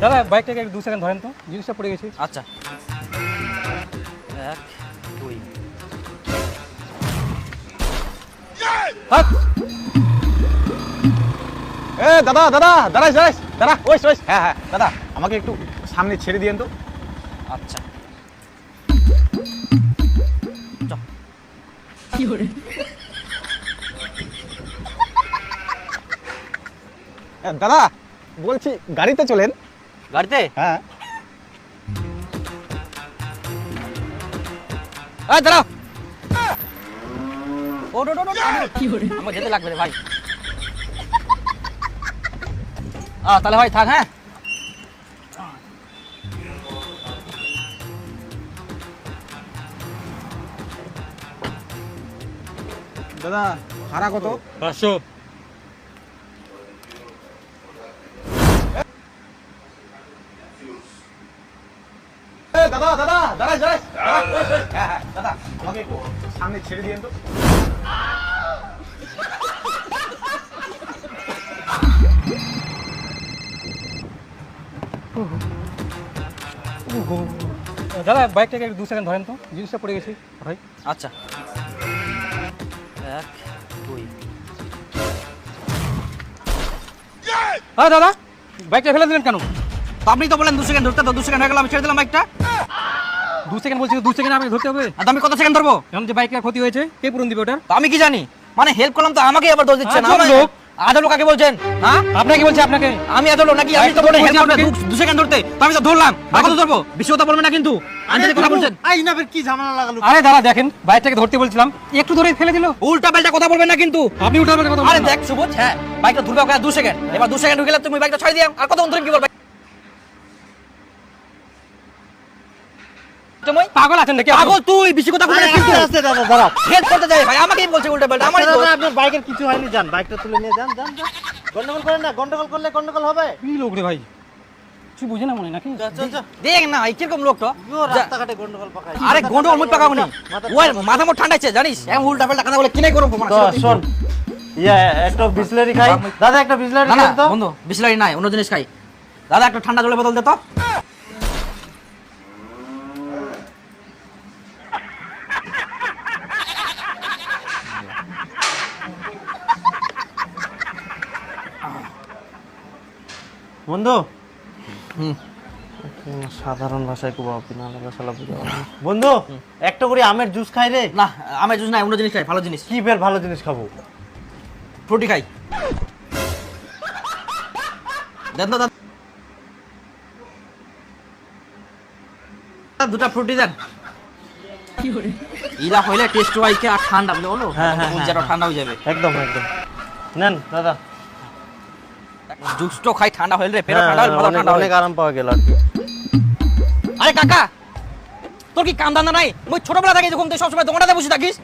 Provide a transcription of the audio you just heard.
দাদা বাইকটাকে 2 সেকেন্ড ধরেন তো, জিনিসটা পড়ে গেছে। আচ্ছা 1 2 হাত। এ দাদা দাদা দাঁড়াইস দাঁড়াইস দাঁড়া, ওইস ওইস, হ্যাঁ হ্যাঁ দাদা আমাকে একটু সামনে ছেড়ে দিয়েন তো। আচ্ছা দাদা বলছি গাড়িতে চলেন। গাড়িতে হ্যাঁ এই দাঁড়াও। ও নো নো নো, আমার যেতে লাগবে রে ভাই। তাহলে ভাই থাক। হ্যাঁ দাদা ভাড়া কত? 500। দাদা দাদা দাঁড়াইস দাঁড়াইস, হ্যাঁ হ্যাঁ দাদা আমাকে একটু সামনে ছেড়ে দিয়েন তো। দাদা বাইকটাকে 2 সেকেন্ড ধরেন তো, জিনিসটা পড়ে গেছে ভাই। আচ্ছা 1 2 হ্যাঁ দাদা বাইকটা ফেলে দিলেন কেন? তো আপনি তো বলেন 2 সেকেন্ড ধরতে, তো 2 সেকেন্ড হয়ে গেল, আমি ছেড়ে দিলাম বাইকটা। 2 সেকেন্ড বলছি, 2 সেকেন্ড আমাকে ধরতে হবে। আর তো আমি কত সেকেন্ড ধরবো? এখন যে বাইকটা ক্ষতি হয়েছে কে পূরণ দিবে ওটার? তো আমি কি জানি, মানে হেল্প করলাম তো আমাকে আবার দোষ দিচ্ছেন। আজব লোক। আদর লোক কাকে বলছেন? হ্যাঁ আপনাকে বলছি আপনাকে। আমি আদর লোক নাকি? আমি তো বলে হেল্প করবে আপনাকে। 2 সেকেন্ড ধরতে, তো আমি তো ধরলাম। আর কত ধরবো? বেশি কথা বলবেন না কিন্তু। আন্টি কথা বলছেন। কি ঝামেলা লাগালো? আরে দাদা দেখেন বাইকটাকে ধরতে বলছিলাম, একটু ধরে ফেলে দিল। উল্টা পাল্টা কথা বলবেন না কিন্তু। আপনি উঠার কথা আরে বলছেন। দেখ সুবোধ, হ্যাঁ বাইকটা ধরবে ওকে 2 সেকেন্ড, এবার 2 সেকেন্ড হয়ে গেলে তুমি বাইকটা ছাড়িয়ে দিও। আর কতক্ষণ ধরে কি বলবে? তুমি পাগল আছেন নাকি আপনি? পাগল তুই, বেশি কথা বলবি না কিন্তু। আস্তে দাদা দাঁড়াও। হেল্প করতে যাই ভাই, আমাকেই বলছে উল্টা পাল্টা। আমারই তো দাদা আপনার বাইকের কিছু হয়নি, যান বাইকটা তুলে নিয়ে যান যান যান। গন্ডগোল করেন না, গন্ডগোল করলে গন্ডগোল হবে। কি লোক রে ভাই, তুই বুঝে না মনে নাকি? চল চল দেখ না এই কিরকম লোক তো। ও রাস্তাঘাটে গন্ডগোল পাকায়। আরে গন্ডগোল মুখ পাকাবনি, ওই মাথা মোট ঠান্ডাচ্ছে জানিস, এখন উল্টা পাল্টা কথা বলে কিনে করব মানে। তো শোন, একটা বিসলারি খাই দাদা, একটা বিসলারি না না খাই তো। বন্ধু, বিসলারি নাই, অন্য জিনিস খাই। দাদা একটা ঠান্ডা জলের বোতল দে তো। বন্ধু হুম সাধারণ ভাষায় খুব অপিনা লাগা শালা বুঝা বন্ধু, একটা করে আমের জুস খাই রে। না আমি জুস নাই, অন্য জিনিস খাই, ভালো জিনিস। কি বের ভালো জিনিস খাবো? ফ্রুটি খাই। দেন তো দাদা, দুটা ফ্রুটি দেন। ইরা হইলে টেস্ট ওয়াইকে আর ঠান্ডা বলে হলো। হ্যাঁ, হ্যাঁ, যেটা ঠান্ডা হয়ে যাবে। একদম একদম নেন দাদা। জুস তো খাই, ঠান্ডা হইলে রে, পেট ঠান্ডা হইলে মাথা অনেক ঠান্ডা অনেক হইলে। আরাম পাওয়া গেল আর কি। আরে কাকা, তোর কি কাম ধান্দা নাই? ওই ছোটবেলা থেকে যখন তুই সবসময় দোকানটাতে বসে থাকিস।